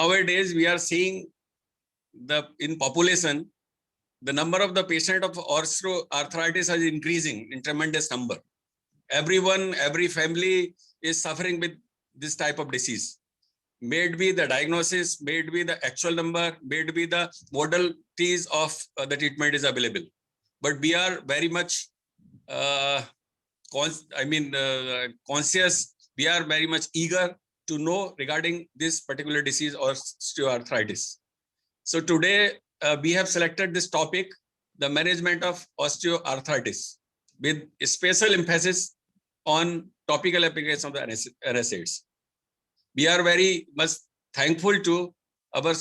Nowadays, we are seeing in population, the number of the patient of osteoarthritis is increasing in tremendous number. Everyone, every family is suffering with this type of disease. May it be the diagnosis, may it be the actual number, may it be the modalities of the treatment is available. But we are very much conscious. We are very much eager to know regarding this particular disease or osteoarthritis. So today we have selected this topic, the management of osteoarthritis, with a special emphasis on topical application of the NSAIDs. We are very much thankful to our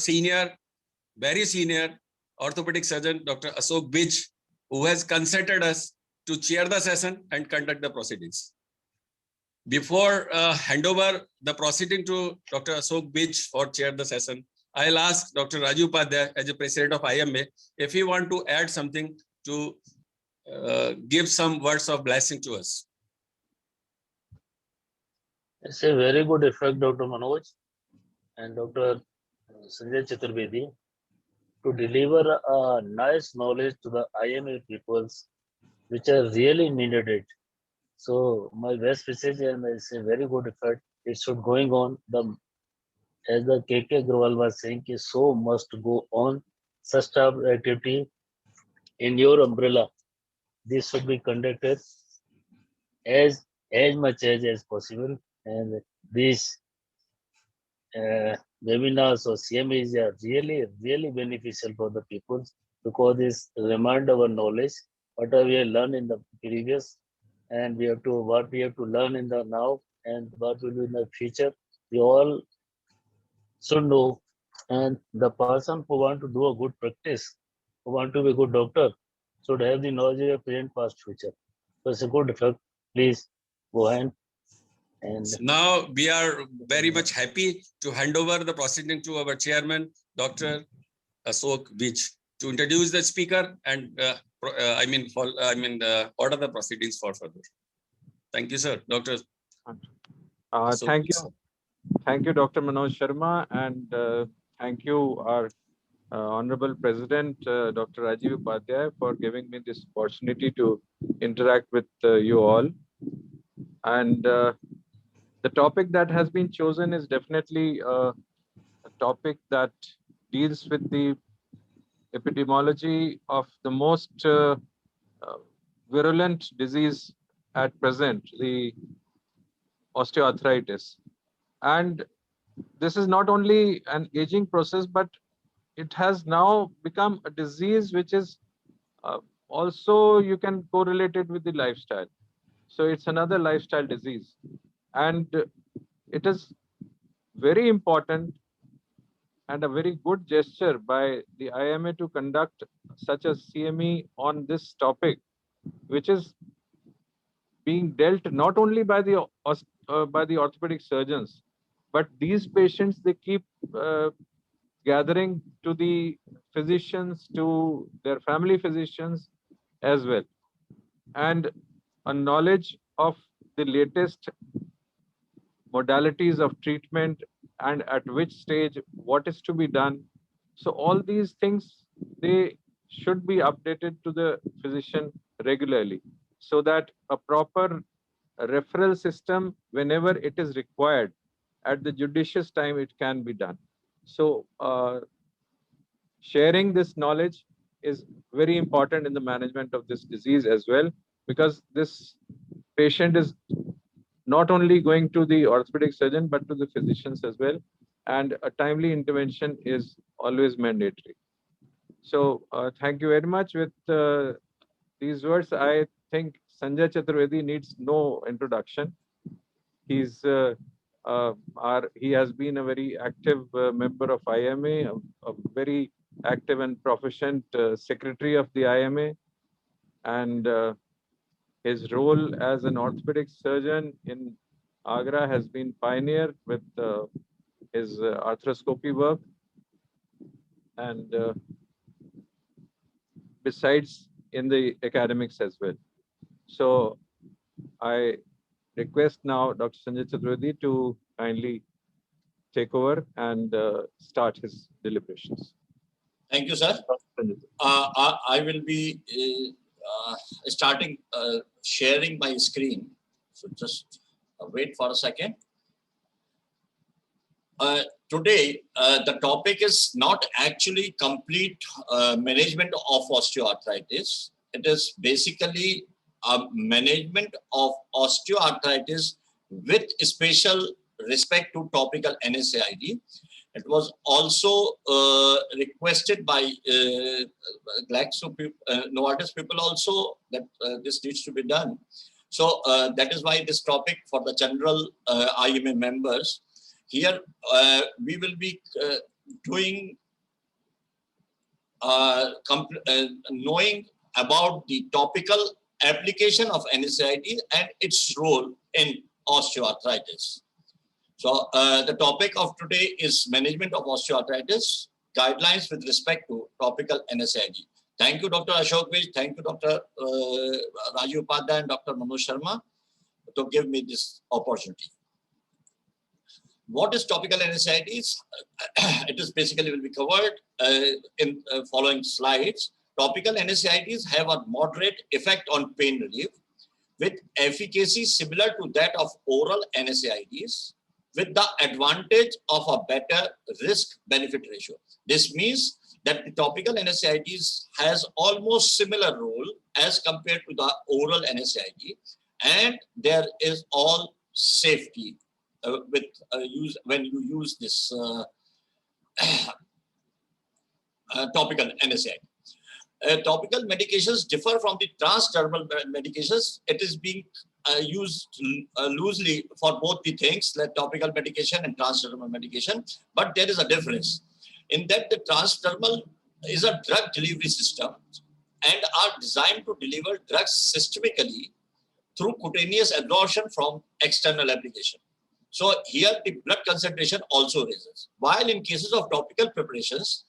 very senior orthopedic surgeon, Dr. Ashok Bij, who has consented us to chair the session and conduct the proceedings. Before hand over the proceeding to Dr. Ashok Bij for chair the session, I'll ask Dr. Rajiv Upadhyay, as the president of IMA, if he want to add something to give some words of blessing to us. It's a very good effect, Dr. Manoj and Dr. Sanjay Chaturvedi, to deliver a nice knowledge to the IMA peoples, which are really needed it. So my best wishes, and it's a very good effect. It should going on. As the KK Agrawal was saying, so must go on. Such type of activity in your umbrella, this should be conducted as much as possible. And these webinars or CMEs are really beneficial for the people, because this remind our knowledge, what we have learned in the previous, and what we have to learn in the now, and what will be in the future. We all should know. And the person who want to do a good practice, who want to be a good doctor, should have the knowledge of your present, past, future. So it's a good effect. Please go ahead. And now we are very much happy to hand over the proceeding to our chairman, Dr. Ashok Bij, to introduce the speaker and order the proceedings for further. Thank you, sir. Dr. Thank you, Dr. Manoj Sharma, and thank you, our Honorable President, Dr. Rajiv Upadhyay, for giving me this opportunity to interact with you all. And the topic that has been chosen is definitely a topic that deals with the epidemiology of the most virulent disease at present, the osteoarthritis. And this is not only an aging process, but it has now become a disease which is also, you can correlate it with the lifestyle. So it's another lifestyle disease. And it is very important and a very good gesture by the IMA to conduct such a CME on this topic, which is being dealt not only by the orthopedic surgeons, but these patients, they keep gathering to the physicians, to their family physicians as well. And a knowledge of the latest modalities of treatment and at which stage what is to be done. So all these things, they should be updated to the physician regularly, so that a proper referral system, whenever it is required, at the judicious time, it can be done. So sharing this knowledge is very important in the management of this disease as well, because this patient is not only going to the orthopedic surgeon, but to the physicians as well. And a timely intervention is always mandatory. So thank you very much. With these words, I think Sanjay Chaturvedi needs no introduction. He has been a very active member of IMA, a very active and proficient secretary of the IMA, and his role as an orthopedic surgeon in Agra has been pioneer with his arthroscopy work, and besides in the academics as well. So I request now Dr. Sanjay Chaturvedi to kindly take over and start his deliberations. Thank you, sir. I will be starting sharing my screen. So just wait for a second. Today, the topic is not actually complete management of osteoarthritis. It is basically management of osteoarthritis with special respect to topical NSAID. It was also requested by Novartis people also that this needs to be done. So that is why this topic for the general IMA members. Here we will be doing knowing about the topical application of NSAID and its role in osteoarthritis. So the topic of today is management of osteoarthritis, guidelines with respect to topical NSAID. Thank you, Dr. Ashok Vij. Thank you, Dr. Rajiv Upadhyay and Dr. Manoj Sharma to give me this opportunity. What is topical NSAIDs? It is basically will be covered in following slides. Topical NSAIDs have a moderate effect on pain relief with efficacy similar to that of oral NSAIDs, with the advantage of a better risk-benefit ratio. This means that the topical NSAIDs has almost similar role as compared to the oral NSAID, and there is all safety with use when you use this topical NSAID. Topical medications differ from the transdermal medications. It is being used loosely for both the things, like topical medication and transdermal medication, but there is a difference in that the transdermal is a drug delivery system and are designed to deliver drugs systemically through cutaneous absorption from external application. So here the blood concentration also raises. While in cases of topical preparations,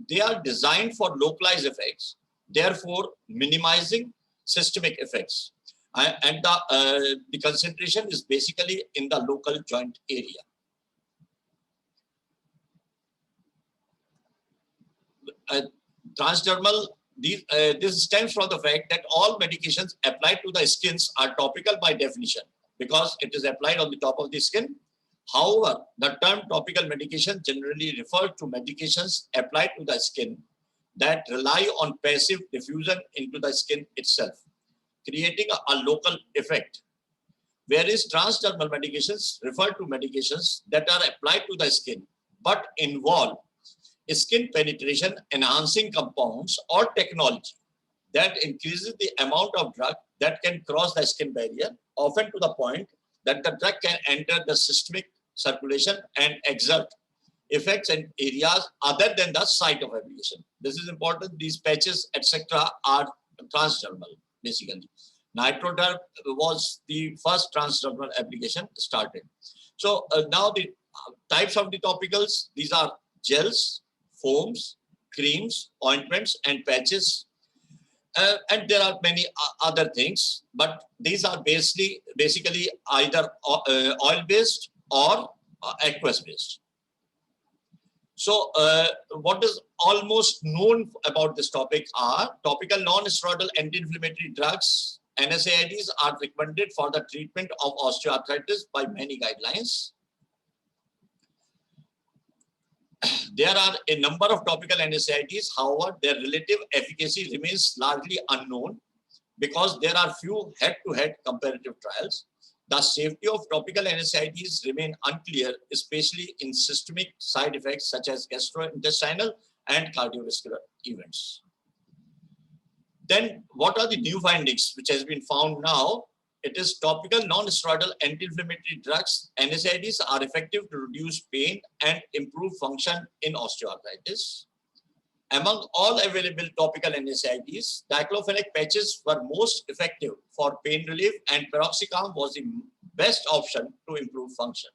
they are designed for localized effects, therefore minimizing systemic effects. And the concentration is basically in the local joint area. Transdermal, this stems from the fact that all medications applied to the skins are topical by definition, because it is applied on the top of the skin. However, the term topical medication generally refers to medications applied to the skin that rely on passive diffusion into the skin itself, creating a local effect. Whereas transdermal medications refer to medications that are applied to the skin but involve skin penetration enhancing compounds or technology that increases the amount of drug that can cross the skin barrier, often to the point that the drug can enter the systemic circulation and exert effects in areas other than the site of application. This is important. These patches, etc., are transdermal, basically. Nitroderm was the first transdermal application started. So now the types of the topicals, these are gels, foams, creams, ointments, and patches. And there are many other things, but these are basically either oil-based or aqueous-based. So what is almost known about this topic are topical non-steroidal anti-inflammatory drugs. NSAIDs are recommended for the treatment of osteoarthritis by many guidelines. There are a number of topical NSAIDs, however, their relative efficacy remains largely unknown because there are few head-to-head comparative trials. The safety of topical NSAIDs remain unclear, especially in systemic side effects such as gastrointestinal and cardiovascular events. Then what are the new findings which has been found now? It is topical non-steroidal anti-inflammatory drugs. NSAIDs are effective to reduce pain and improve function in osteoarthritis. Among all available topical NSAIDs, diclofenac patches were most effective for pain relief and piroxicam was the best option to improve function.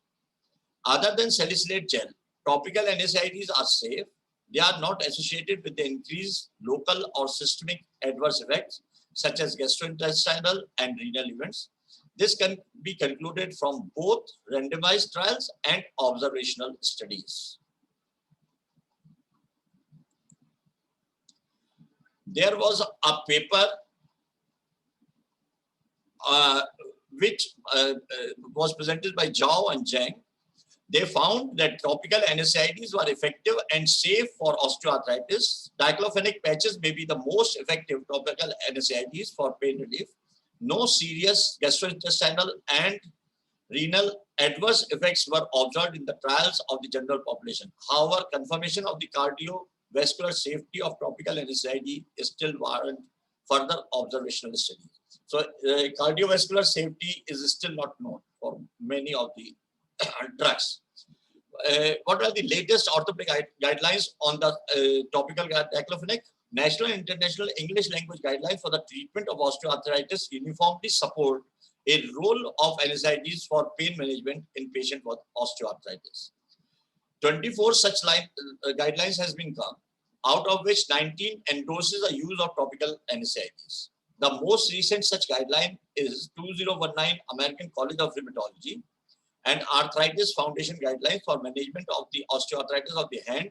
Other than salicylate gel, topical NSAIDs are safe. They are not associated with the increased local or systemic adverse effects such as gastrointestinal and renal events. This can be concluded from both randomized trials and observational studies. There was a paper which was presented by Zhao and Zhang. They found that topical NSAIDs were effective and safe for osteoarthritis. Diclofenac patches may be the most effective topical NSAIDs for pain relief. No serious gastrointestinal and renal adverse effects were observed in the trials of the general population. However, confirmation of the cardiovascular safety of topical NSAID is still warrant further observational studies. So cardiovascular safety is still not known for many of the drugs. What are the latest orthopedic guidelines on the topical diclofenac? National and international English language guidelines for the treatment of osteoarthritis uniformly support a role of NSAIDs for pain management in patients with osteoarthritis. 24 such guidelines has been come, out of which 19 endorses the use of topical NSAIDs. The most recent such guideline is 2019 American College of Rheumatology and Arthritis Foundation guidelines for management of the osteoarthritis of the hand,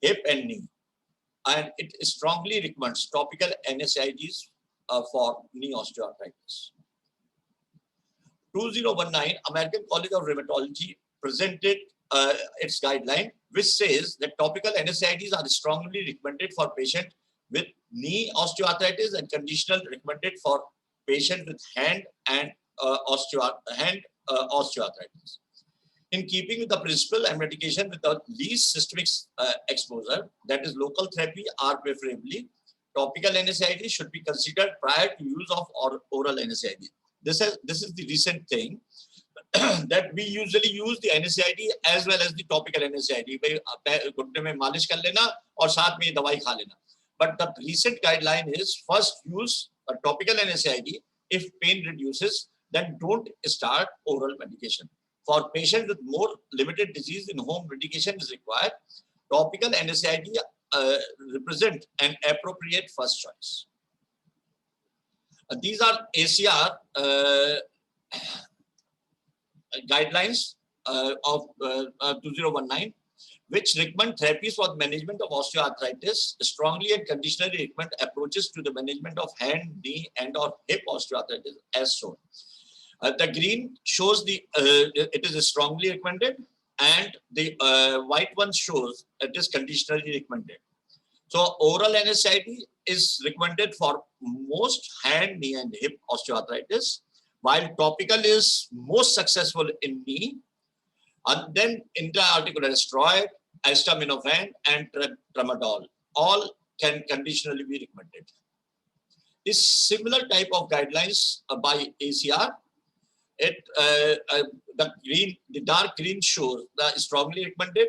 hip, and knee. And it strongly recommends topical NSAIDs for knee osteoarthritis. 2019 American College of Rheumatology presented its guideline, which says that topical NSAIDs are strongly recommended for patients with knee osteoarthritis and conditional recommended for patients with hand and osteoarthritis. In keeping with the principle and medication with the least systemic exposure, that is local therapy are preferably, topical NSAID should be considered prior to use of oral NSAID. This is the recent thing that we usually use the NSAID as well as the topical NSAID. घुटने में मालिश कर लेना और साथ में दवाई खा लेना. But the recent guideline is first use a topical NSAID. If pain reduces, then don't start oral medication. For patients with more limited disease, in home medication is required. Topical NSAID represent an appropriate first choice. These are ACR guidelines of 2019, which recommend therapies for the management of osteoarthritis, strongly and conditionally recommend approaches to the management of hand, knee, and or hip osteoarthritis as shown. The green shows it is strongly recommended, and the white one shows it is conditionally recommended. So oral NSAID is recommended for most hand, knee, and hip osteoarthritis, while topical is most successful in knee, and then intra-articular steroid, acetaminophen, and tramadol all can conditionally be recommended. This similar type of guidelines by ACR. The dark green shows the strongly recommended,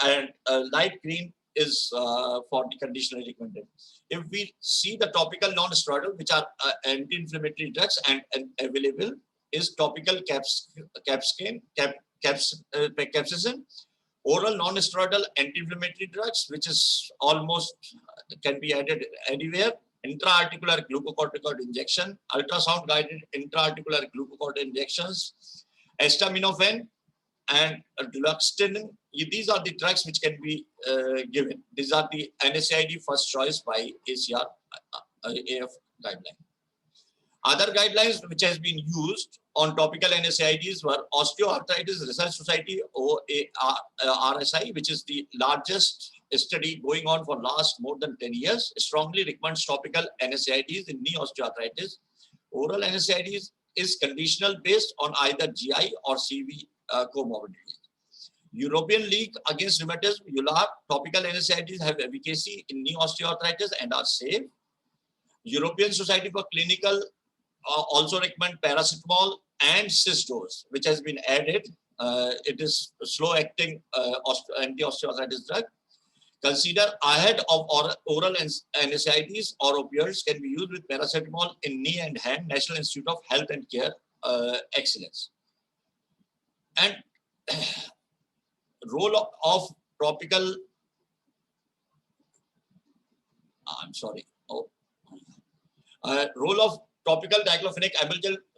and light green is for the conditionally recommended. If we see the topical non-steroidal, which are anti-inflammatory drugs and available, is topical capsaicin, oral non-steroidal anti-inflammatory drugs, which is almost can be added anywhere, intra-articular glucocorticoid injection, ultrasound guided intra-articular glucocorticoid injections, acetaminophen, and duloxetine. These are the drugs which can be given. These are the NSAID first choice by ACR AF guideline. Other guidelines which has been used on topical NSAIDs were Osteoarthritis Research Society RSI, which is the largest study going on for last more than 10 years, strongly recommends topical NSAIDs in knee osteoarthritis. Oral NSAIDs is conditional based on either GI or CV comorbidities. European League Against Rheumatism, EULAR, topical NSAIDs have efficacy in knee osteoarthritis and are safe. European Society for Clinical also recommend paracetamol and Cisdose, which has been added. It is slow-acting anti-osteoarthritis drug. Consider ahead of oral NSAIDs or opioids can be used with paracetamol in knee and hand, National Institute of Health and Care Excellence. And role of topical, role of topical diclofenac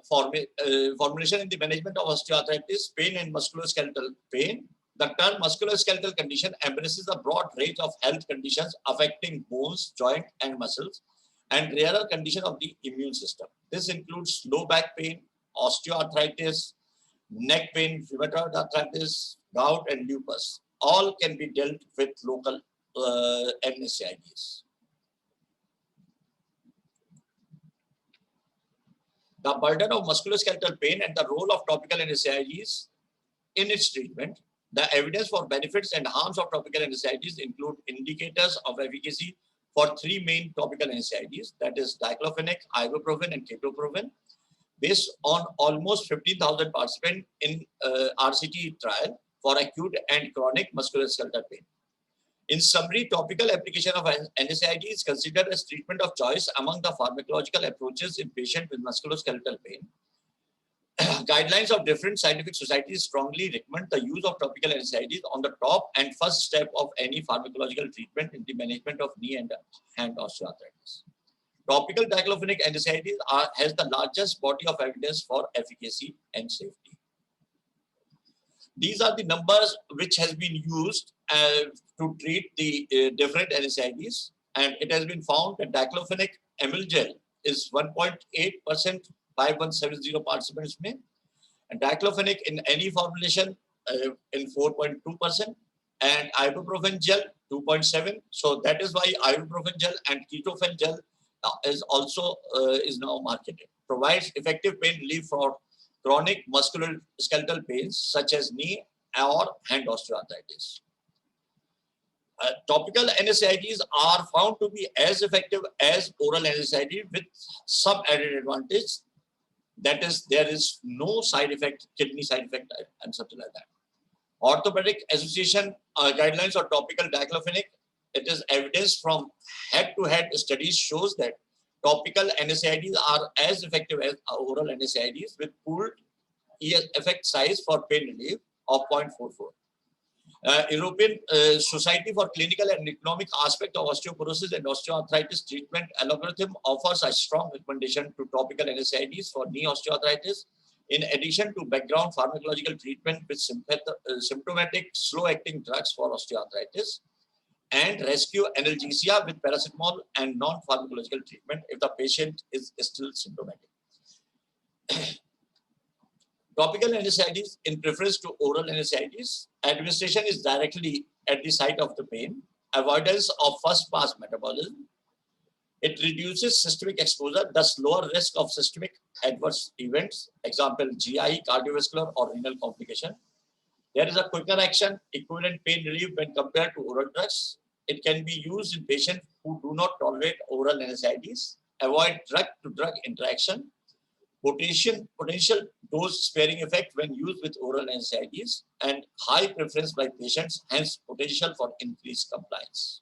formulation in the management of osteoarthritis, pain and musculoskeletal pain. The term musculoskeletal condition embraces a broad range of health conditions affecting bones, joint, and muscles, and rarer condition of the immune system. This includes low back pain, osteoarthritis, neck pain, rheumatoid arthritis, gout, and lupus. All can be dealt with local NSAIDs. The burden of musculoskeletal pain and the role of topical NSAIDs in its treatment. The evidence for benefits and harms of topical NSAIDs include indicators of efficacy for three main topical NSAIDs, that is diclofenac, ibuprofen, and ketoprofen, based on almost 15,000 participants in RCT trial for acute and chronic musculoskeletal pain. In summary, topical application of NSAID is considered as treatment of choice among the pharmacological approaches in patients with musculoskeletal pain. Guidelines of different scientific societies strongly recommend the use of topical NSAIDs on the top and first step of any pharmacological treatment in the management of knee and hand osteoarthritis. Topical diclofenac NSAIDs has the largest body of evidence for efficacy and safety. These are the numbers which has been used to treat the different NSAIDs, and it has been found that diclofenac amyl gel is 1.8% 5170 participants may, and diclofenac in any formulation in 4.2%, and ibuprofen gel 2.7. So that is why ibuprofen gel and ketofen gel is also is now marketed. Provides effective pain relief for chronic musculoskeletal pains such as knee or hand osteoarthritis. Topical NSAIDs are found to be as effective as oral NSAID with some added advantage. That is, there is no side effect, kidney side effect, and something like that. Orthopedic Association guidelines on topical diclofenac. It is evidence from head-to-head studies shows that topical NSAIDs are as effective as oral NSAIDs with pooled effect size for pain relief of 0.44. European Society for Clinical and Economic Aspect of Osteoporosis and Osteoarthritis Treatment algorithm offers a strong recommendation to topical NSAIDs for knee osteoarthritis, in addition to background pharmacological treatment with symptomatic slow-acting drugs for osteoarthritis, and rescue analgesia with paracetamol and non-pharmacological treatment if the patient is still symptomatic. Topical NSAIDs in preference to oral NSAIDs, administration is directly at the site of the pain, avoidance of first pass metabolism. It reduces systemic exposure, thus lower risk of systemic adverse events, example GI, cardiovascular or renal complication. There is a quicker action, equivalent pain relief when compared to oral drugs. It can be used in patients who do not tolerate oral NSAIDs, avoid drug-to-drug interaction, potential dose-sparing effect when used with oral NSAIDs, and high preference by patients, hence potential for increased compliance.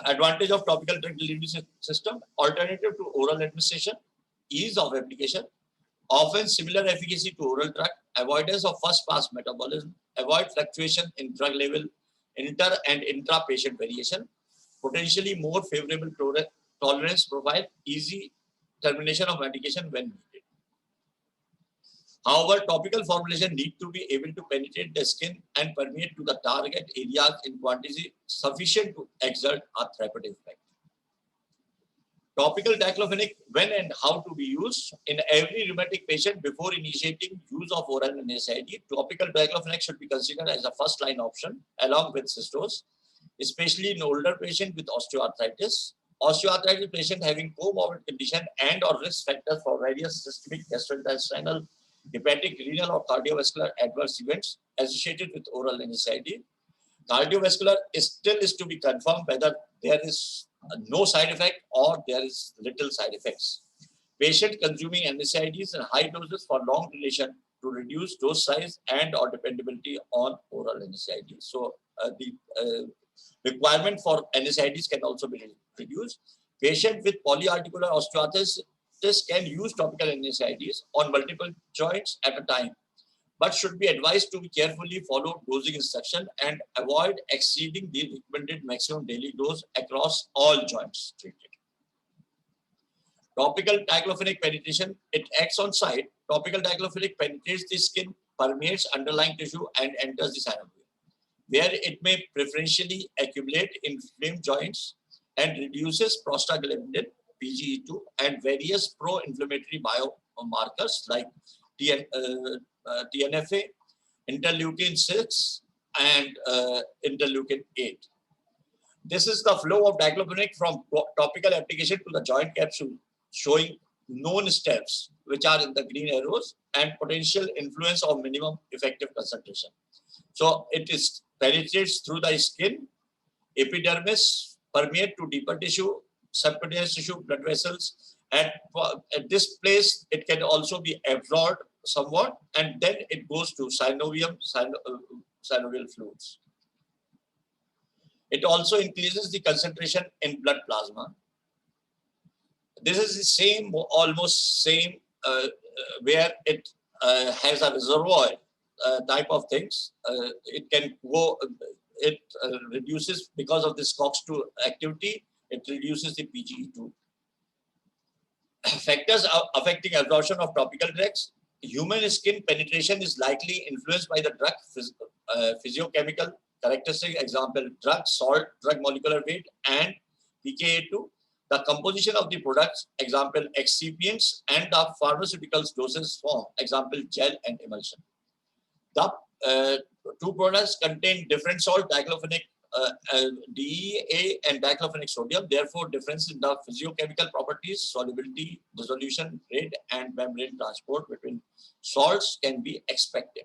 Advantage of topical drug delivery system, alternative to oral administration, ease of application, often similar efficacy to oral drug, avoidance of first-pass metabolism, avoid fluctuation in drug level, inter and intra-patient variation, potentially more favorable tolerance profile, easy termination of medication when needed. However, topical formulation need to be able to penetrate the skin and permeate to the target areas in quantity sufficient to exert a therapeutic effect. Topical diclofenac, when and how to be used. In every rheumatic patient before initiating use of oral NSAID, topical diclofenac should be considered as a first-line option along with cystose, especially in older patients with osteoarthritis. Osteoarthritis patient having comorbid condition and or risk factors for various systemic gastrointestinal, hepatic, renal or cardiovascular adverse events associated with oral NSAID. Cardiovascular is to be confirmed whether there is no side effect or there is little side effects. Patient consuming NSAIDs in high doses for long duration to reduce dose size and or dependability on oral NSAIDs. So the requirement for NSAIDs can also be reduced. Patient with polyarticular osteoarthritis can use topical NSAIDs on multiple joints at a time, but should be advised to be carefully follow dosing instruction and avoid exceeding the recommended maximum daily dose across all joints treated. Topical diclofenac penetration, it acts on site. Topical diclofenac penetrates the skin, permeates underlying tissue, and enters the synovium, where it may preferentially accumulate in inflamed joints and reduces prostaglandin, PGE2, and various pro-inflammatory biomarkers like TNFA, interleukin 6, and interleukin 8. This is the flow of diclofenac from topical application to the joint capsule, showing known steps, which are in the green arrows, and potential influence of minimum effective concentration. So it is penetrates through the skin, epidermis, permeate to deeper tissue, subcutaneous tissue, blood vessels. At this place, it can also be absorbed somewhat, and then it goes to synovium, synovial fluids. It also increases the concentration in blood plasma. This is the same, almost same, where it has a reservoir type of things. It can go, it reduces because of this COX-2 activity, it reduces the PGE2. Factors affecting absorption of topical drugs. Human skin penetration is likely influenced by the drug physiochemical characteristic, example, drug, salt, drug molecular weight, and pKa2. The composition of the products, example, excipients, and the pharmaceuticals doses form, example, gel and emulsion. The two products contain different salt, diclofenac DEA and diclofenac sodium. Therefore, difference in the physiochemical properties, solubility, dissolution rate, and membrane transport between salts can be expected.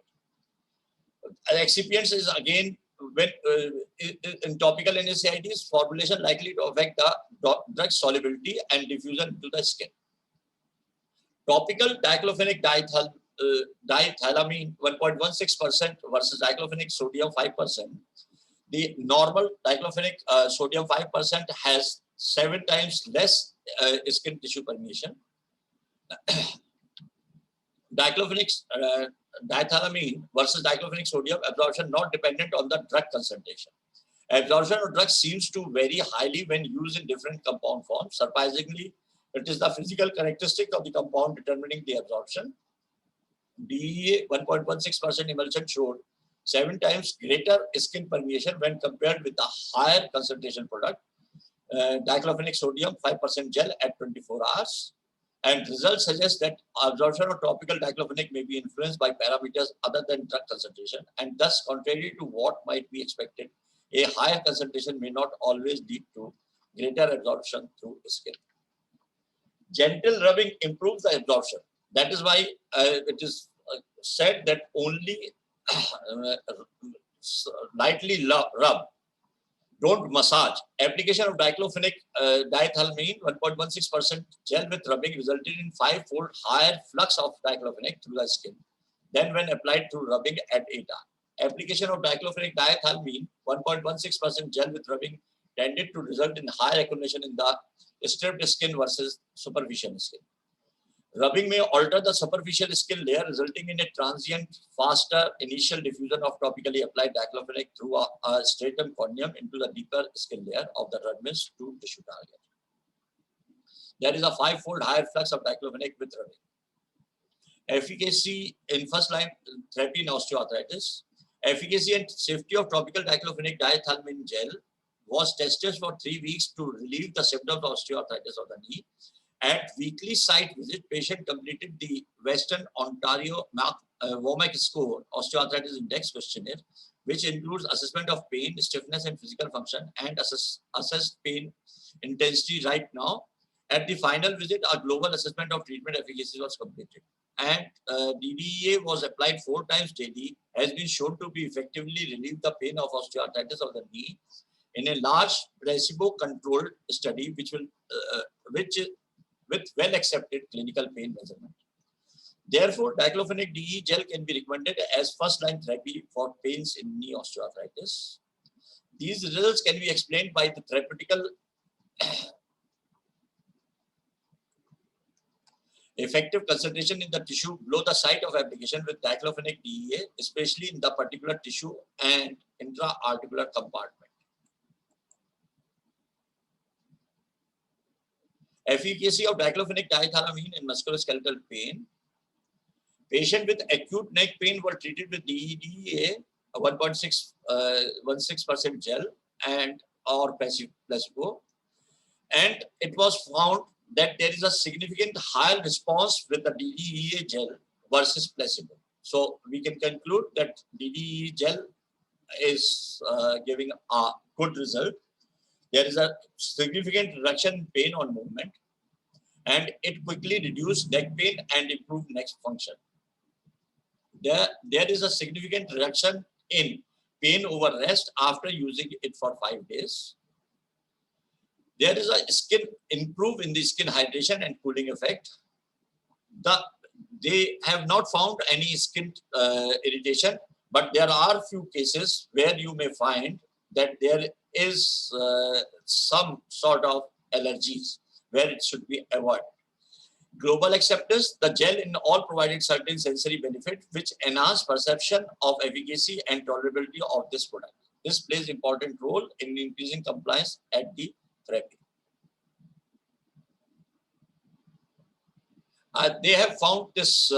Excipients is again when in topical NSAIDs, formulation likely to affect the drug solubility and diffusion to the skin. Topical diclofenac diethylamine 1.16% versus diclofenac sodium 5%. The normal diclofenac sodium 5% has 7 times less skin tissue permeation. Diclofenac diethylamine versus diclofenac sodium absorption not dependent on the drug concentration. Absorption of drugs seems to vary highly when used in different compound forms. Surprisingly, it is the physical characteristic of the compound determining the absorption. DEA 1.16% emulsion showed 7 times greater skin permeation when compared with the higher concentration product, diclofenac sodium 5% gel at 24 hours. And results suggest that absorption of topical diclofenac may be influenced by parameters other than drug concentration, and thus, contrary to what might be expected, a higher concentration may not always lead to greater absorption through skin. Gentle rubbing improves the absorption. That is why it is said that only lightly rub. Don't massage. Application of diclofenac diethylamine 1.16% gel with rubbing resulted in 5-fold higher flux of diclofenac through the skin than when applied through rubbing at 8 hours. Application of diclofenac diethylamine 1.16% gel with rubbing tended to result in higher accumulation in the stripped skin versus superficial skin. Rubbing may alter the superficial skin layer, resulting in a transient, faster initial diffusion of topically applied diclofenac through a stratum corneum into the deeper skin layer of the dermis to tissue target. There is a 5-fold higher flux of diclofenac with rubbing. Efficacy in first-line therapy in osteoarthritis. Efficacy and safety of topical diclofenac diethylamine gel was tested for 3 weeks to relieve the symptoms of osteoarthritis of the knee. At weekly site visit, patient completed the Western Ontario WOMAC score osteoarthritis index questionnaire, which includes assessment of pain, stiffness, and physical function, and assessed pain intensity right now. At the final visit, a global assessment of treatment efficacy was completed. And DDEA was applied 4 times daily, has been shown to be effectively relieve the pain of osteoarthritis of the knee in a large placebo-controlled study, with well-accepted clinical pain measurement. Therefore, diclofenac DE gel can be recommended as first-line therapy for pains in knee osteoarthritis. These results can be explained by the therapeutical effective concentration in the tissue below the site of application with diclofenac DEA, especially in the particular tissue and intra-articular compartment. Efficacy of diclofenac diethylamine in musculoskeletal pain. Patient with acute neck pain were treated with DEA 1.6% gel and or placebo, and it was found that there is a significant higher response with the DDEA gel versus placebo. So we can conclude that DDEA gel is giving a good result. There is a significant reduction in pain on movement, and it quickly reduced neck pain and improved neck function. There is a significant reduction in pain over rest after using it for 5 days. There is a skin improve in the skin hydration and cooling effect. They have not found any skin irritation, but there are few cases where you may find that there is some sort of allergies where it should be avoided. Global acceptance, the gel in all provided certain sensory benefit which enhance perception of efficacy and tolerability of this product. This plays important role in increasing compliance at the therapy. They have found this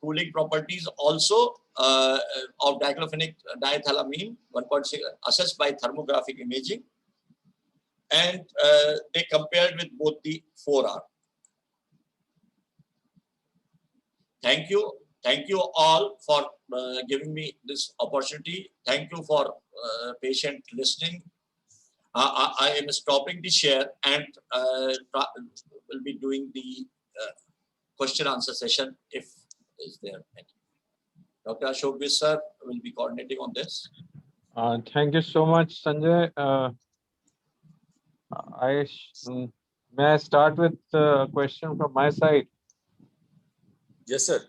cooling properties also of diclofenac diethylamine 1.6 assessed by thermographic imaging, and they compared with both the 4R. Thank you all for giving me this opportunity. Thank you for patient listening. I am stopping the share and will be doing the question answer session if is there any. Dr. Ashok Vij sir will be coordinating on this. Thank you so much, Sanjay. May I start with a question from my side? Yes, sir.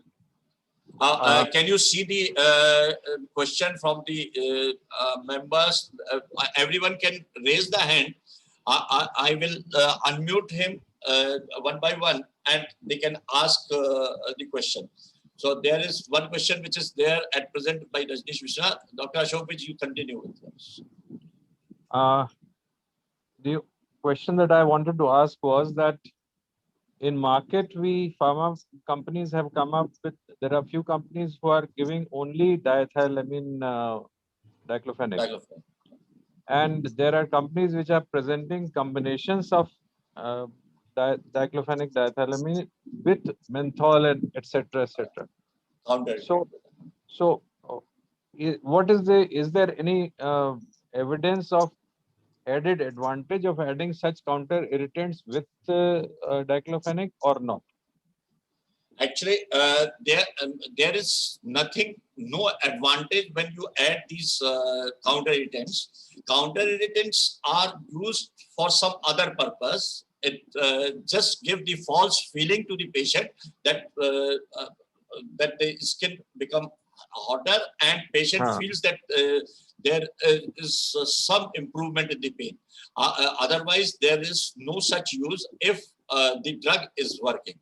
Can you see the question from the members? Everyone can raise the hand. I will unmute him one by one, and they can ask the question. So there is one question which is there at present by Rajneesh Mishra. Dr. Ashok Vij, you continue with this. The question that I wanted to ask was that in market, pharma companies have come up with, there are few companies who are giving only diethylamine diclofenac. And there are companies which are presenting combinations of diclofenac diethylamine with menthol and etc. So what is there any evidence of added advantage of adding such counter irritants with diclofenac or not? Actually, there is no advantage when you add these counter irritants. Counter irritants are used for some other purpose. It just gives the false feeling to the patient that that the skin become hotter, and patient feels that there is some improvement in the pain. Otherwise, there is no such use if the drug is working.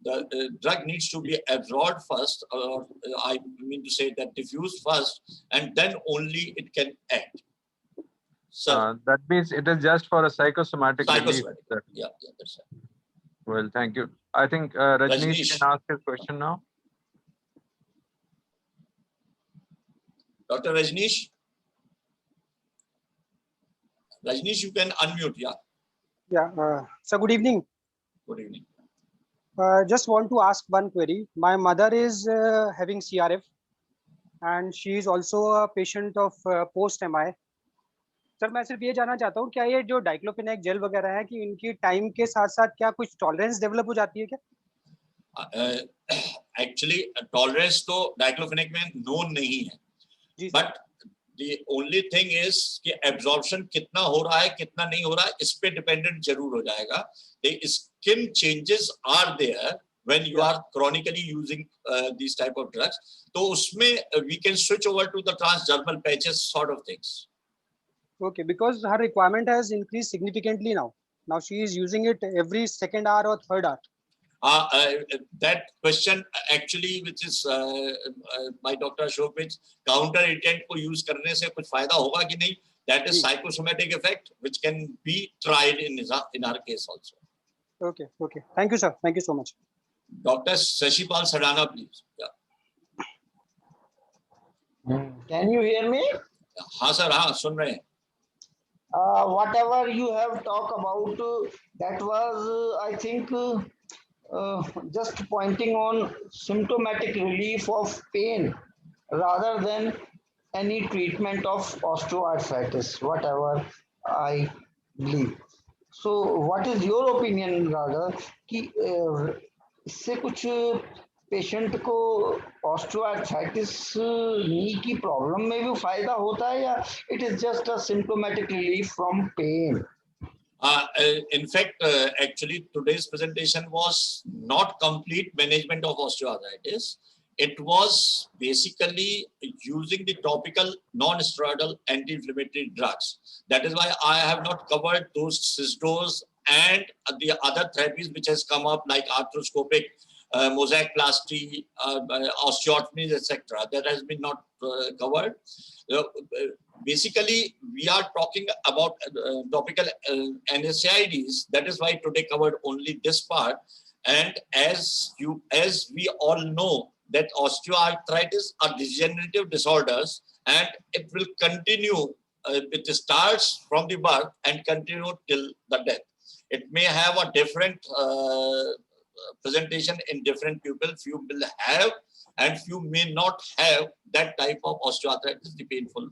The drug needs to be absorbed first, or I mean to say that diffused first, and then only it can act. So that means it is just for a psychosomatic relief. Yeah, that's right. Well, thank you. I think Rajneesh can ask his question now. Dr. Rajneesh? Rajneesh, you can unmute, yeah. Yeah, so good evening. Good evening. Just want to ask one query. My mother is having CRF, and she is also a patient of post-MI. Sir मैं सिर्फ ये जानना चाहता हूँ क्या ये जो diclofenac jail वगैरह है कि इनकी टाइम के साथ साथ क्या कुछ टॉलरेंस डेवलप हो जाती है क्या? Actually, टॉलरेंस तो डाइक्लोफेनेक में नोन नहीं है, but the only thing is कि absorption कितना हो रहा है कितना नहीं हो रहा है इस पे डिपेंडेंट जरूर हो जाएगा. The skin changes are there when you are chronically using these type of drugs. तो उसमें we can switch over to the transdermal patches sort of things. Okay, because her requirement has increased significantly now. Now she is using it every second hour or third hour. That question actually, which is by Dr. Ashok Vij, counter irritant को use करने से कुछ फायदा होगा कि नहीं? That is psychosomatic effect, which can be tried in our case also. Okay. Okay. Thank you, sir. Thank you so much. Dr. Shashipal Sadana, please. Yeah. Can you hear me? हाँ sir, हाँ सुन रहे हैं. Whatever you have talked about, that was, I think, just pointing on symptomatic relief of pain rather than any treatment of osteoarthritis, whatever I believe. So, what is your opinion, rather, कि इससे कुछ patient को osteoarthritis नी की problem में भी फायदा होता है या it is just a symptomatic relief from pain? In fact, actually today's presentation was not complete management of osteoarthritis. It was basically using the topical non-steroidal anti-inflammatory drugs. That is why I have not covered those cystos and the other therapies which has come up like arthroscopic, mosaicplasty, osteotomies, etc. That has been not covered. Basically, we are talking about topical NSAIDs. That is why today covered only this part. And as we all know, that osteoarthritis are degenerative disorders, and it will continue. It starts from the birth and continue till the death. It may have a different presentation in different people. Few will have and few may not have that type of osteoarthritis, the painful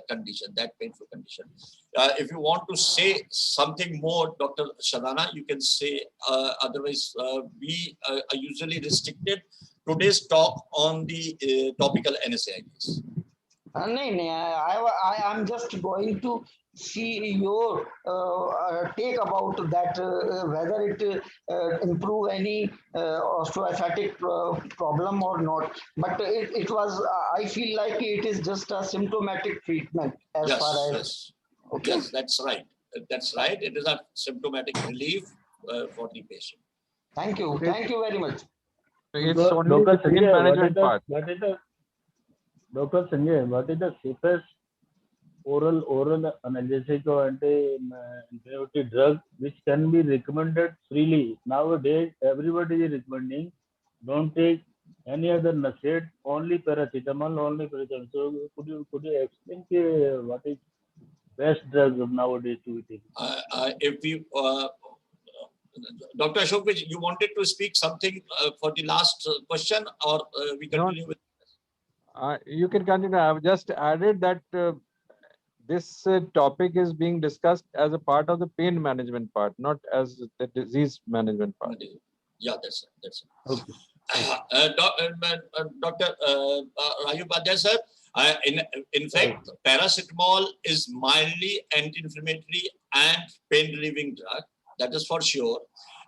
condition, that painful condition. If you want to say something more, Dr. Sadana, you can say. Otherwise, we are usually restricted today's talk on the topical NSAIDs. I am just going to see your take about that, whether it improve any osteoarthritic problem or not. But it was, I feel like it is just a symptomatic treatment as Yes, far as. yes. Okay. Yes, that's right. That's right. It is a symptomatic relief for the patient. Thank you. Thank you very much. It's Dr. only the pain Sanjay, management part. Dr. Sanjay, what is the safest oral analgesic or anti-inflammatory drug which can be recommended freely? Nowadays, everybody is recommending don't take any other NSAID, only paracetamol. So could you explain what is best drug nowadays to take? If we, Dr. Ashok, you wanted to speak something for the last question, or we continue with? You can continue. I've just added that this topic is being discussed as a part of the pain management part, not as the disease management part. Yeah, that's it. Okay. Dr. Raju Padhyay sir, in fact, paracetamol is mildly anti-inflammatory and pain-relieving drug. That is for sure.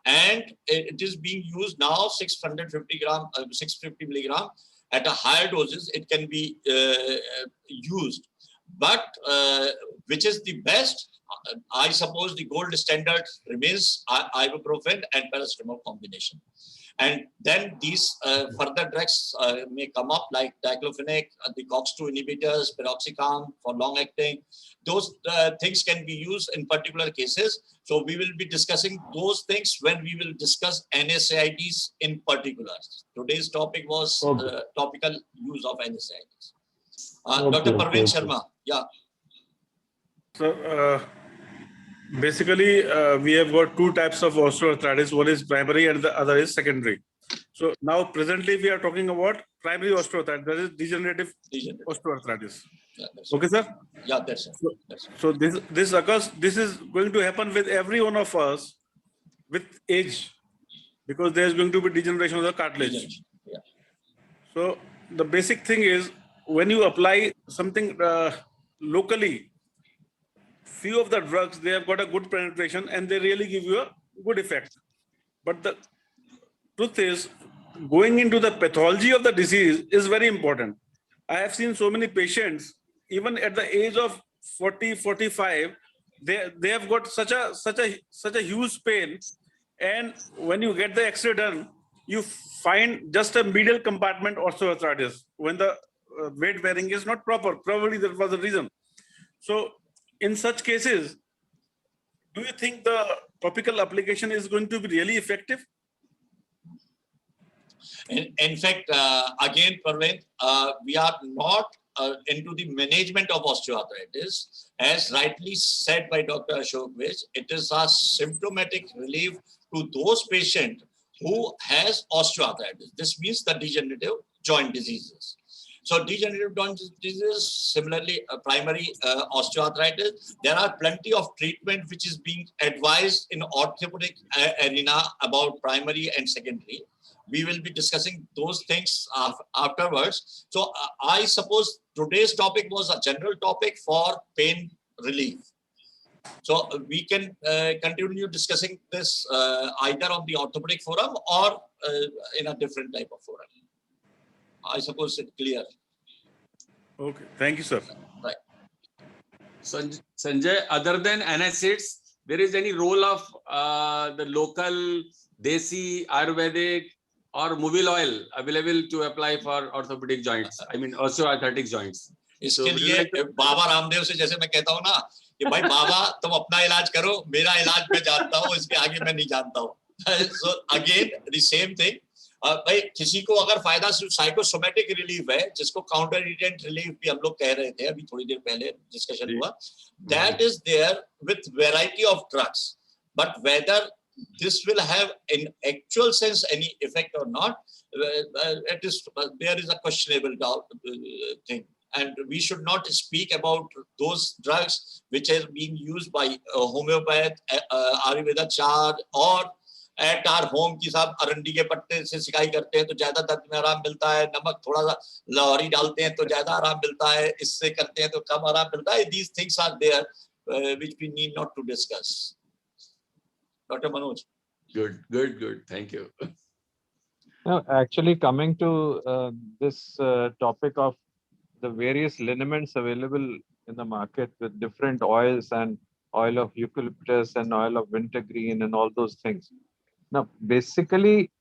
And it is being used now 650 milligram. At a higher doses, it can be used. But which is the best? I suppose the gold standard remains ibuprofen and paracetamol combination. And then these further drugs may come up like diclofenac, the COX-2 inhibitors, piroxicam for long-acting. Those things can be used in particular cases. So we will be discussing those things when we will discuss NSAIDs in particular. Today's topic was topical use of NSAIDs. Dr. Parveen Sharma, yeah. So basically, we have got two types of osteoarthritis. One is primary and the other is secondary. So now presently we are talking about primary osteoarthritis, that is degenerative osteoarthritis. Yeah, okay, sir? Yeah, that's it. So this occurs, this is going to happen with every one of us with age, because there is going to be degeneration of the cartilage. Yeah. So the basic thing is, when you apply something locally, few of the drugs, they have got a good penetration and they really give you a good effect. But the truth is, going into the pathology of the disease is very important. I have seen so many patients, even at the age of 40, 45, they have got such a huge pain. And when you get the X-ray done, you find just a medial compartment osteoarthritis when the weight bearing is not proper. Probably that was the reason. So in such cases, do you think the topical application is going to be really effective? In fact, again, Parveen, we are not into the management of osteoarthritis. As rightly said by Dr. Ashok Vij, it is a symptomatic relief to those patients who has osteoarthritis. This means the degenerative joint diseases. So degenerative joint diseases, similarly primary osteoarthritis, there are plenty of treatment which is being advised in orthopedic arena about primary and secondary. We will be discussing those things afterwards. So I suppose today's topic was a general topic for pain relief. So we can continue discussing this either on the orthopedic forum or in a different type of forum. I suppose it's clear. Okay, thank you, sir. Right. Sanjay, other than NSAIDs, there is any role of the local Desi, Ayurvedic or Movil oil available to apply for orthopedic joints? I mean, osteoarthritic joints. इसके लिए बाबा रामदेव से जैसे मैं कहता हूँ ना कि भाई बाबा तुम अपना इलाज करो, मेरा इलाज मैं जानता हूँ, इसके आगे मैं नहीं जानता हूँ. So again, the same thing. भाई किसी को अगर फायदा साइकोसोमेटिक रिलीफ है, जिसको काउंटर इरिटेंट रिलीफ भी हम लोग कह रहे थे अभी थोड़ी देर पहले डिस्कशन हुआ, that is there with variety of drugs, but whether this will have in actual sense any effect or not, it is there is a questionable doubt thing. And we should not speak about those drugs which are being used by homeopath, Ayurveda chart, or at our home की साहब अरंडी के पत्ते से सिकाई करते हैं तो ज्यादा दर्द में आराम मिलता है, नमक थोड़ा सा लाहौरी डालते हैं तो ज्यादा आराम मिलता है, इससे करते हैं तो कम आराम मिलता है. These things are there which we need not to discuss. Dr. Manoj. Good. Thank you. Now, actually, coming to this topic of the various liniments available in the market with different oils and oil of eucalyptus and oil of wintergreen and all those things. Now, basically,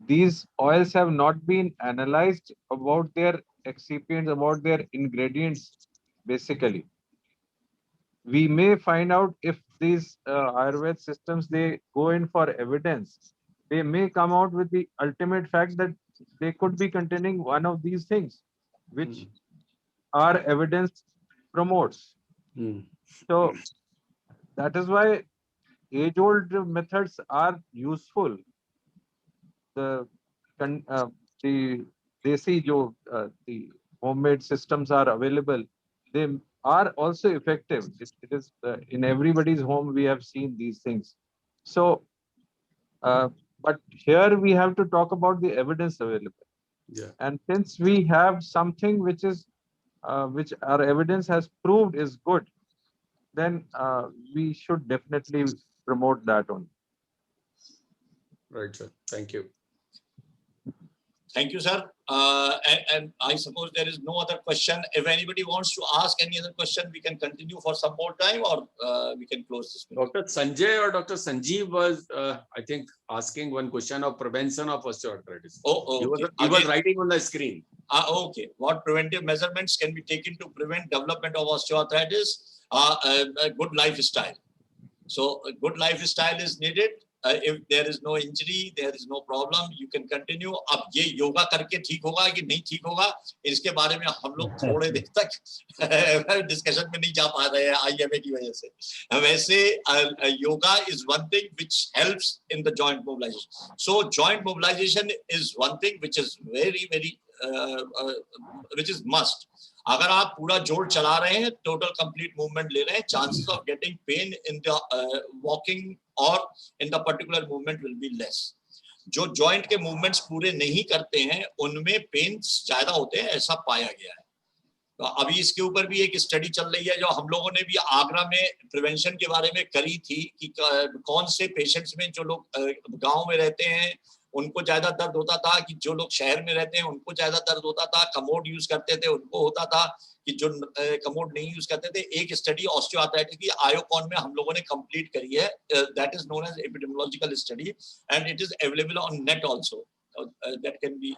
these oils have not been analyzed about their excipients, about their ingredients, basically. We may find out if these Ayurveda systems, they go in for evidence, they may come out with the ultimate fact that they could be containing one of these things, which our evidence promotes. So that is why age-old methods are useful. The desi the homemade systems are available. They are also effective. It is in everybody's home. We have seen these things. So, but here we have to talk about the evidence available. Yeah. And since we have something which is which our evidence has proved is good, then we should definitely promote that one. Right, sir. Thank you. Thank you, sir. And I suppose there is no other question. If anybody wants to ask any other question, we can continue for some more time, or we can close this meeting. Dr. Sanjay or Dr. Sanjeev was, I think, asking one question of prevention of osteoarthritis. Oh, okay. He was writing on the screen. Okay. What preventive measurements can be taken to prevent development of osteoarthritis? A good lifestyle. So a good lifestyle is needed. If there is no injury, there is no problem, you can continue. अब ये योगा करके ठीक होगा कि नहीं ठीक होगा, इसके बारे में हम लोग थोड़े देर तक डिस्कशन में नहीं जा पा रहे हैं IMA की वजह से. वैसे yoga is one thing which helps in the joint mobilization. So joint mobilization is one thing which is very which is must. अगर आप पूरा जोड़ चला रहे हैं, टोटल कंप्लीट मूवमेंट ले रहे हैं, chances of getting pain in the walking और in the particular movement will be less. जो जॉइंट के मूवमेंट्स पूरे नहीं करते हैं उनमें पेन ज्यादा होते हैं, ऐसा पाया गया है. तो अभी इसके ऊपर भी एक स्टडी चल रही है जो हम लोगों ने भी आगरा में प्रिवेंशन के बारे में करी थी कि कौन से पेशेंट्स में जो लोग गांव में रहते हैं उनको ज्यादा दर्द होता था कि जो लोग शहर में रहते हैं उनको ज्यादा दर्द होता था, कमोड यूज करते थे उनको होता था कि जो कमोड नहीं यूज करते थे. एक स्टडी ऑस्टियोआर्थराइटिस की आयोकॉन में हम लोगों ने कंप्लीट करी है, that is known as epidemiological study and it is available on net also, that can be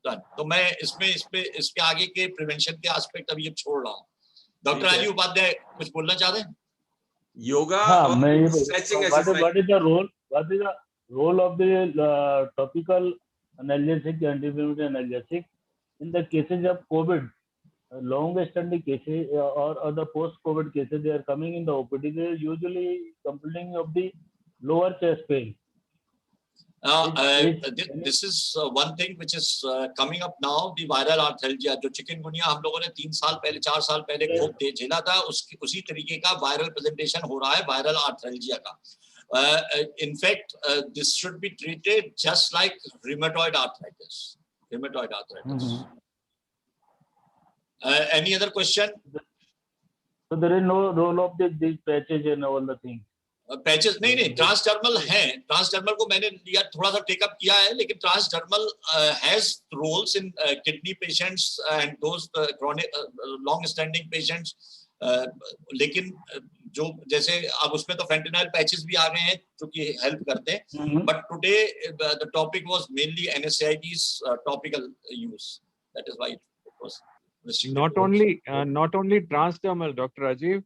done. तो मैं इसके आगे के प्रिवेंशन के एस्पेक्ट अभी छोड़ रहा हूँ. डॉक्टर राजीव उपाध्याय कुछ बोलना चाहते हैं? yoga हाँ, or मैं ये stretching what exercise. is the role of the topical analgesic anti-inflammatory analgesic in the cases of COVID, long-standing cases or the post-COVID cases, they are coming in the OPD. They are usually complaining of the lower chest pain. This is one thing which is coming up now, the viral arthalgia, जो chikungunya हम लोगों ने 3 साल पहले 4 साल पहले खूब झेला था, उसी तरीके का वायरल प्रेजेंटेशन हो रहा है वायरल आर्थल्जिया का. In fact, this should be treated just like rheumatoid arthritis. Any other question? So there is no role of these patches and all the things. Patches नहीं ट्रांसडर्मल हैं. ट्रांसडर्मल को मैंने लिया, थोड़ा सा टेकअप किया है, लेकिन transdermal has roles in kidney patients and those chronic long standing patients. लेकिन जो जैसे अब उसमें तो फेंटेनाइल पैचेस भी आ गए हैं जो कि हेल्प करते हैं. But today the topic was mainly NSAID's topical use. That is why it was restricted. Not only transdermal, Dr. Rajiv.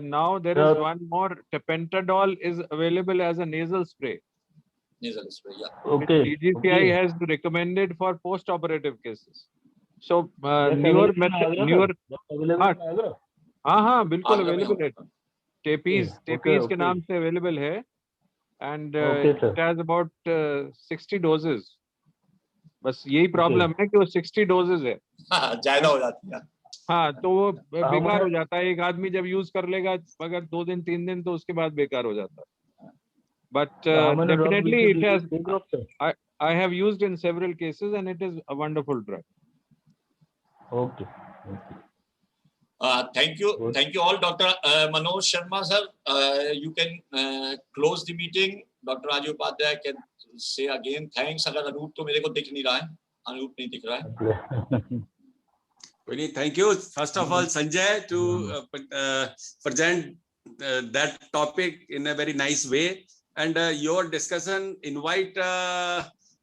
Now there is one more. Tapentadol is available as a nasal spray. Nasal spray, yeah. Okay. Which DGCI has recommended for post-operative cases. So newer method, newer. हाँ बिल्कुल available है. Tapes के नाम से available है, and it has about 60 doses. बस यही problem है कि वो 60 डोजेज है. ज्यादा हो जाती है. हाँ, तो वो बेकार हो जाता है. एक आदमी जब यूज कर लेगा अगर 2 दिन 3 दिन, तो उसके बाद बेकार हो जाता है. But definitely it has. I have used in several cases and it is a wonderful drug. Okay. Thank you all. Dr. Manoj Sharma sir, you can close the meeting. Dr. Rajiv Upadhyay can say again thanks. अगर अनूप तो मेरे को दिख नहीं रहा है, अनूप नहीं दिख रहा है. Thank you. First of all, Sanjay, to present that topic in a very nice way, and your discussion invite.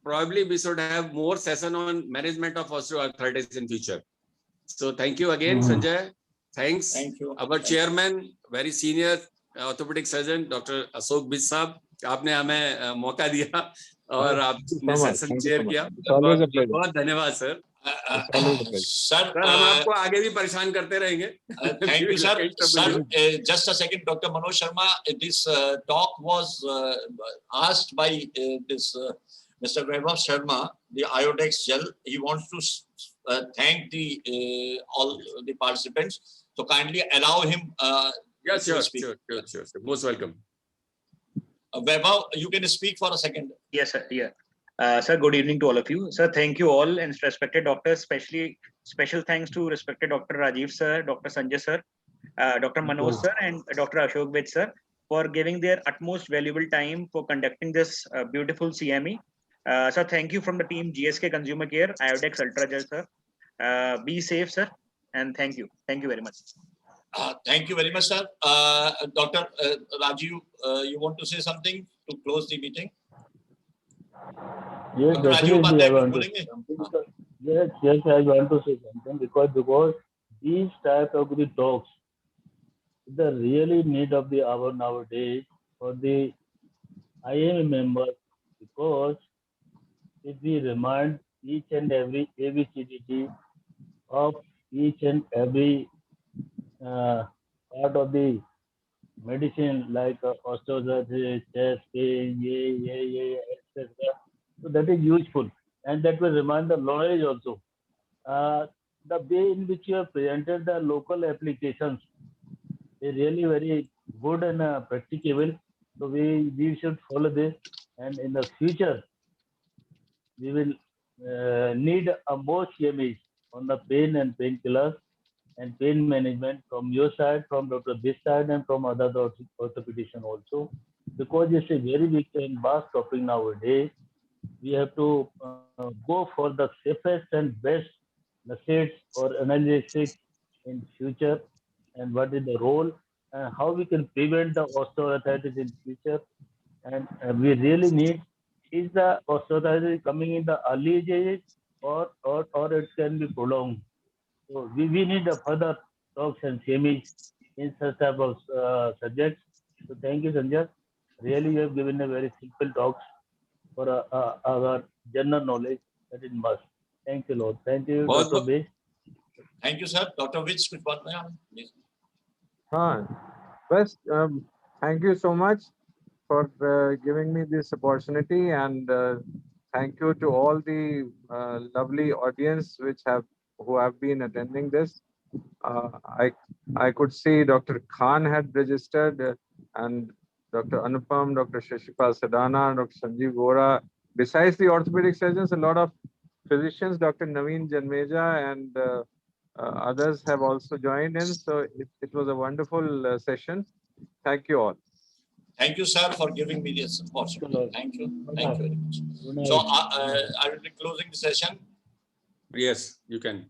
Probably we should have more session on management of osteoarthritis in future. So thank you again, Sanjay. Thanks. Thank you. Our chairman, very senior orthopedic surgeon, Dr. Ashok Vij साहब, आपने हमें मौका दिया और आपने session chair किया. बहुत धन्यवाद सर. Sir, हम आपको आगे भी परेशान करते रहेंगे. Thank you, sir. Sir, just a second, Dr. Manoj Sharma. This talk was asked by this Mr. Vaibhav Sharma, the Iodex gel. He wants to thank the all the participants. So kindly allow him. Yes, sure. Most welcome. Vaibhav, you can speak for a second. Yes, sir. Yeah. Sir, good evening to all of you. Sir, thank you all and respected doctors, especially special thanks to respected Dr. Rajiv sir, Dr. Sanjay sir, Dr. Manoj sir and Dr. Ashok Vij sir for giving their utmost valuable time for conducting this beautiful CME. Sir, thank you from the team GSK Consumer Care, Iodex Ultra Gel sir. Be safe sir and thank you. Thank you very much. Thank you very much sir. Dr. Rajiv, you want to say something to close the meeting? Yes, definitely. I want to say something because these type of the talks, the really need of the hour nowadays for the IMA members, because if we remind each and every ABCDT of each and every part of the medicine like osteoarthritis, chest pain, etc. So that is useful, and that will remind the knowledge also. The way in which you have presented the local applications is really very good and practicable. So we should follow this, and in the future we will need a more CMEs on the pain and painkillers and pain management from your side, from Dr. This side, and from other orthopedicians also, because it's a very big and vast topic nowadays. We have to go for the safest and best methods or analysis in future, and what is the role and how we can prevent the osteoarthritis in future. And we really need, is the osteoarthritis coming in the early ages or it can be prolonged. So we need a further talks and semis in such type of subjects. So thank you, Sanjay. Really, you have given a very simple talks for our general knowledge that is must. Thank you, Lord. Thank you, बहुत Dr. Bish. Thank you, sir. Dr. Vich, कुछ बात नहीं आप? Please. First, thank you so much for giving me this opportunity, and thank you to all the lovely audience who have been attending this. I could see Dr. Khan had registered, and Dr. Anupam, Dr. Shashipal Sadana, Dr. Sanjeev Gora. Besides the orthopedic surgeons, a lot of physicians, Dr. Naveen Janmeja and others have also joined in. So it was a wonderful session. Thank you all. Thank you, sir, for giving me this opportunity. Thank you. Thank you very much. Good So night. I will be closing the session. Yes, you can.